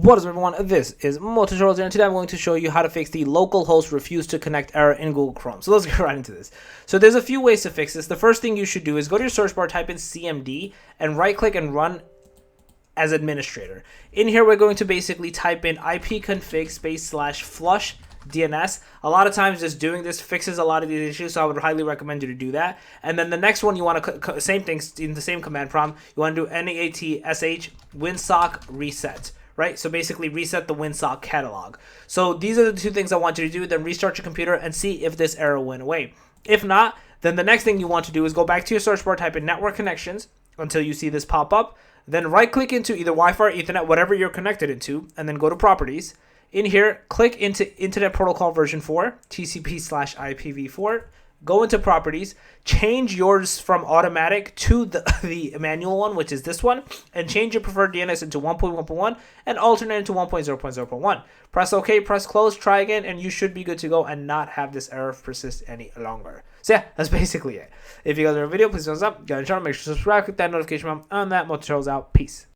What is up, everyone? This is Motorcycles, and today I'm going to show you how to fix the localhost refuse to connect error in Google Chrome. So let's get right into this. So there's a few ways to fix this. The first thing you should do is go to your search bar, type in CMD, and right click and run as administrator. In here, we're going to basically type in ipconfig /flush DNS. A lot of times just doing this fixes a lot of these issues, so I would highly recommend you to do that. And then the next one, you want to same thing in the same command prompt. You want to do NATSH winsock reset, right? So basically reset the winsock catalog. So these are the two things I want you to do. Then restart your computer and see if this error went away. If not, then the next thing you want to do is go back to your search bar, type in network connections until you see this pop up. Then right click into either Wi-Fi or Ethernet, whatever you're connected into, and then go to properties. In here, click into Internet Protocol version 4, TCP/IPv4. Go into properties, change yours from automatic to the manual one, which is this one, and change your preferred DNS into 1.1.1 and alternate into 1.0.0.1. Press OK, press close, try again, and you should be good to go and not have this error persist any longer. So yeah, that's basically it. If you guys like the video, please thumbs up, get on the channel, make sure to subscribe, click that notification bell on that. Motorcycles out. Peace.